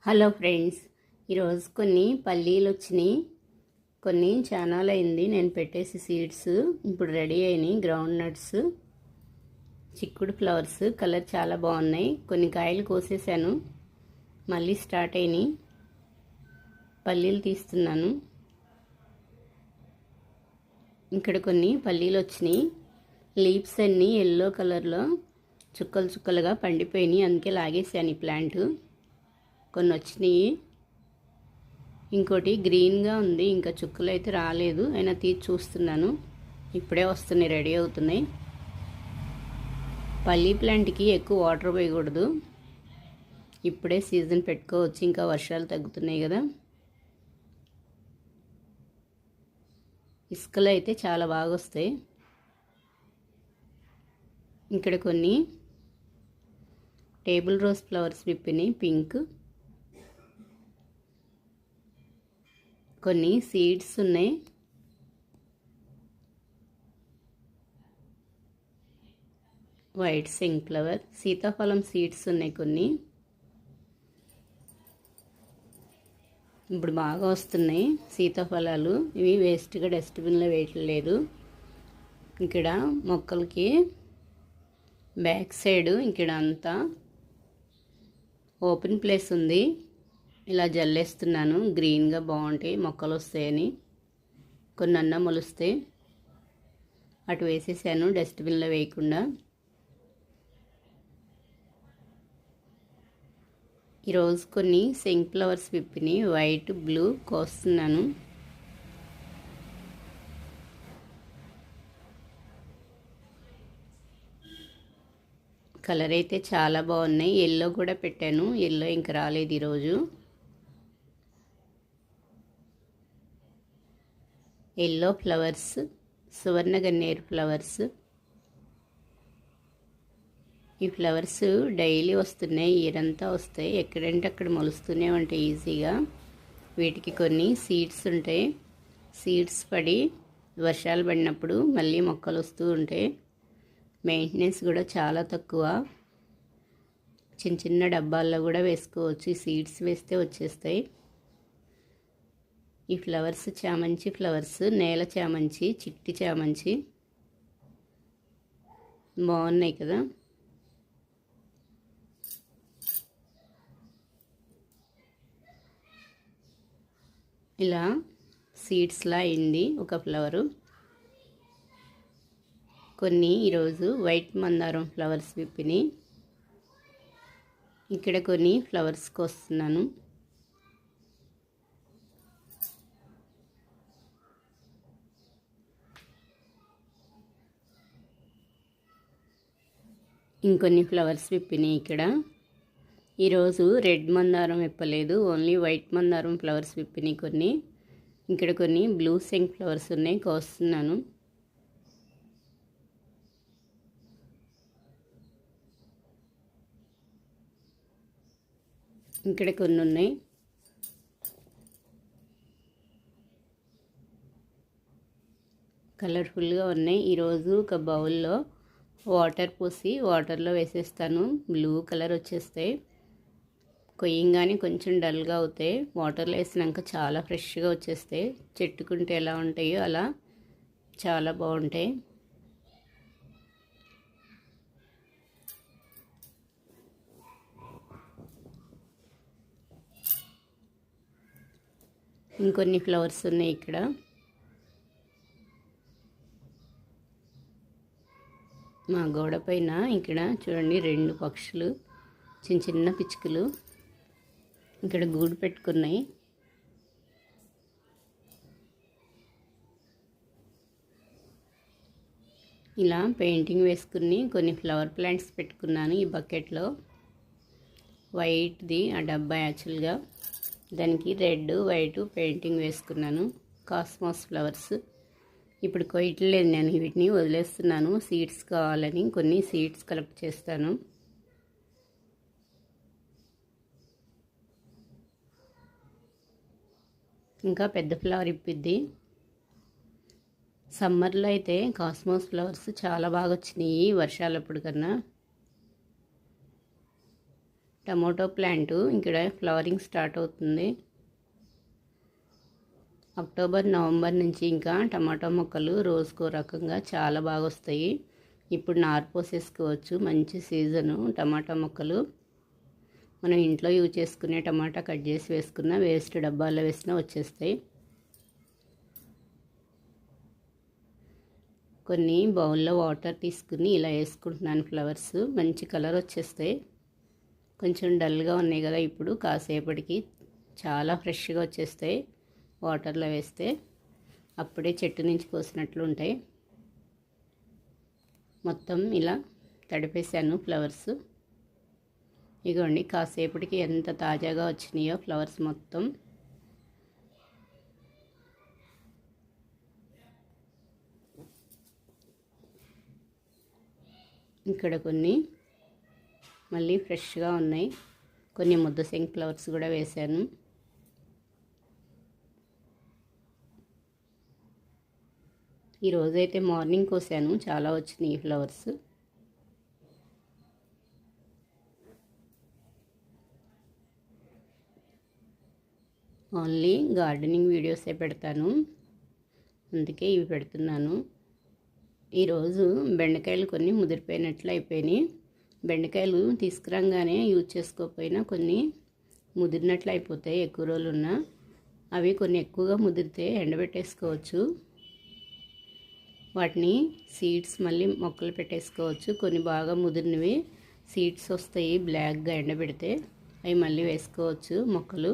Hello friends, ఈరోజు కొన్ని పల్లీలు వచ్చినాయి. కొన్ని ఛానల్ అయింది నేను పెట్టేసి సీడ్స్. ఇప్పుడు రెడీ అయినాయి. గ్రౌండ్ నట్స్, చిక్కుడు ఫ్లవర్స్ కలర్ చాలా బాగున్నాయి. కొన్ని కాయలు కోసేసాను, మళ్ళీ స్టార్ట్ అయినాయి. పల్లీలు తీస్తున్నాను. ఇక్కడ కొన్ని పల్లీలు వచ్చినాయి. లీవ్స్ అన్నీ ఎల్లో కలర్లో చుక్కలు చుక్కలుగా పండిపోయినాయి, అందుకే లాగేసాను ఈ ప్లాంట్. కొన్ని వచ్చినాయి, ఇంకోటి గ్రీన్గా ఉంది, ఇంకా చుక్కలు అయితే రాలేదు. అయినా తీసి చూస్తున్నాను. ఇప్పుడే వస్తున్నాయి, రెడీ అవుతున్నాయి. పల్లీ ప్లాంట్కి ఎక్కువ వాటర్ పోయకూడదు. ఇప్పుడే సీజన్ పెట్టుకోవచ్చు, ఇంకా వర్షాలు తగ్గుతున్నాయి కదా. ఇసుకలు అయితే చాలా బాగా వస్తాయి. ఇక్కడ కొన్ని టేబుల్ రోజ్ ఫ్లవర్స్ విప్పినాయి, పింక్. కొన్ని సీడ్స్ ఉన్నాయి. వైట్ సింగ్ ఫ్లవర్, సీతాఫలం సీడ్స్ ఉన్నాయి కొన్ని. ఇప్పుడు బాగా వస్తున్నాయి సీతాఫలాలు. ఇవి వేస్ట్గా డస్ట్బిన్లో వేయట్లేదు. ఇక్కడ మొక్కలకి బ్యాక్ సైడ్ ఇక్కడ అంతా ఓపెన్ ప్లేస్ ఉంది. ఇలా జల్లేస్తున్నాను, గ్రీన్గా బాగుంటాయి, మొక్కలు వస్తాయని. కొన్ని అన్న మొలుస్తాయి, అటు వేసేసాను డస్ట్బిన్లో వేయకుండా. ఈరోజు కొన్ని సింక్ ఫ్లవర్స్ విప్పిని వైట్ బ్లూ కోస్తున్నాను. కలర్ అయితే చాలా బాగున్నాయి. ఎల్లో కూడా పెట్టాను, ఎల్లో ఇంకా రాలేదు ఈరోజు. ఎల్లో ఫ్లవర్స్, సువర్ణ గన్నేరు ఫ్లవర్స్. ఈ ఫ్లవర్స్ డైలీ వస్తున్నాయి, ఇయరంతా వస్తాయి. ఎక్కడంటే అక్కడ మొలుస్తూనే ఉంటాయి ఈజీగా. వీటికి కొన్ని సీడ్స్ ఉంటాయి. సీడ్స్ పడి వర్షాలు పడినప్పుడు మళ్ళీ మొక్కలు వస్తూ ఉంటాయి. మెయింటెనెన్స్ కూడా చాలా తక్కువ. చిన్న చిన్న డబ్బాల్లో కూడా వేసుకోవచ్చు. ఈ సీడ్స్ వేస్తే వచ్చేస్తాయి. ఈ ఫ్లవర్స్ చామంచి ఫ్లవర్స్, నేల చామంచి, చిట్టి చామంచి బాగున్నాయి కదా. ఇలా సీడ్స్లా అయింది ఒక ఫ్లవరు. కొన్ని ఈరోజు వైట్ మందారం ఫ్లవర్స్ విప్పిని. ఇక్కడ కొన్ని ఫ్లవర్స్కి వస్తున్నాను. ఇంకొన్ని ఫ్లవర్స్ విప్పినాయి ఇక్కడ. ఈరోజు రెడ్ మందారం విప్పలేదు, ఓన్లీ వైట్ మందారం ఫ్లవర్స్ విప్పినాయి కొన్ని. ఇక్కడ కొన్ని బ్లూ సింక్ ఫ్లవర్స్ ఉన్నాయి, కోస్తున్నాను. ఇక్కడ కొన్ని ఉన్నాయి. కలర్ఫుల్గా ఉన్నాయి. ఈరోజు ఒక బౌల్లో వాటర్ పోసి వాటర్లో వేసేస్తాను. బ్లూ కలర్ వచ్చేస్తాయి. కొయ్యంగానే కొంచెం డల్గా అవుతాయి, వాటర్లో వేసినాక చాలా ఫ్రెష్గా వచ్చేస్తాయి. చెట్టుకుంటే ఎలా ఉంటాయో అలా చాలా బాగుంటాయి. ఇంకొన్ని ఫ్లవర్స్ ఉన్నాయి ఇక్కడ. మా గోడ పైన ఇక్కడ చూడండి 2 పక్షులు, చిన్న చిన్న పిచ్చుకలు ఇక్కడ గూడు పెట్టుకున్నాయి. ఇలా పెయింటింగ్ వేసుకుని కొన్ని ఫ్లవర్ ప్లాంట్స్ పెట్టుకున్నాను ఈ బకెట్లో. వైట్ది ఆ డబ్బా, యాక్చువల్గా దానికి రెడ్ వైట్ పెయింటింగ్ వేసుకున్నాను. Cosmos flowers. ఇప్పుడు కొయ్యట్లేదు, నేను వీటిని వదిలేస్తున్నాను. సీడ్స్ కావాలని కొన్ని సీడ్స్ కలెక్ట్ చేస్తాను. ఇంకా పెద్ద ఫ్లవర్ ఇప్పిద్ది. సమ్మర్లో అయితే కాస్మాస్ ఫ్లవర్స్ చాలా బాగా వచ్చినాయి వర్షాలప్పుడు కన్నా. టమాటో ప్లాంట్ ఇక్కడ ఫ్లవరింగ్ స్టార్ట్ అవుతుంది. అక్టోబర్ నవంబర్ నుంచి ఇంకా టమాటో మొక్కలు రోజుకో రకంగా చాలా బాగా వస్తాయి. ఇప్పుడు నారు పోసేసుకోవచ్చు. మంచి సీజను టమాటా మొక్కలు. మనం ఇంట్లో యూజ్ చేసుకునే టమాటా కట్ చేసి వేసుకున్న వేస్ట్ డబ్బాల్లో వేసినా వచ్చేస్తాయి. కొన్ని బౌల్లో వాటర్ తీసుకుని ఇలా వేసుకుంటున్నాను. ఫ్లవర్స్ మంచి కలర్ వచ్చేస్తాయి. కొంచెం డల్గా ఉన్నాయి కదా, ఇప్పుడు కాసేపటికి చాలా ఫ్రెష్గా వచ్చేస్తాయి. వాటర్లో వేస్తే అప్పుడే చెట్టు నుంచి కోసినట్లు ఉంటాయి. మొత్తం ఇలా తడిపేశాను ఫ్లవర్స్. ఇగోండి కాసేపటికి ఎంత తాజాగా వచ్చినాయో ఫ్లవర్స్ మొత్తం. ఇక్కడ కొన్ని మళ్ళీ ఫ్రెష్గా ఉన్నాయి. కొన్ని ముద్దశంఖ ఫ్లవర్స్ కూడా వేశాను. ఈరోజైతే మార్నింగ్ కోసాను, చాలా వచ్చినాయి ఫ్లవర్స్. ఓన్లీ గార్డెనింగ్ వీడియోసే పెడతాను, అందుకే ఇవి పెడుతున్నాను. ఈరోజు బెండకాయలు కొన్ని ముదిరిపోయినట్లు అయిపోయినాయి. బెండకాయలు తీసుకురాగానే యూజ్ చేసుకోకపోయినా కొన్ని ముదిరినట్లు అయిపోతాయి. ఎక్కువ రోజులు ఉన్నా అవి కొన్ని ఎక్కువగా ముదిరితే ఎండబెట్టేసుకోవచ్చు. వాటిని సీడ్స్ మళ్ళీ మొక్కలు పెట్టేసుకోవచ్చు. కొన్ని బాగా ముదిరినవి సీడ్స్ వస్తాయి బ్లాక్గా ఎండబెడితే, అవి మళ్ళీ వేసుకోవచ్చు మొక్కలు.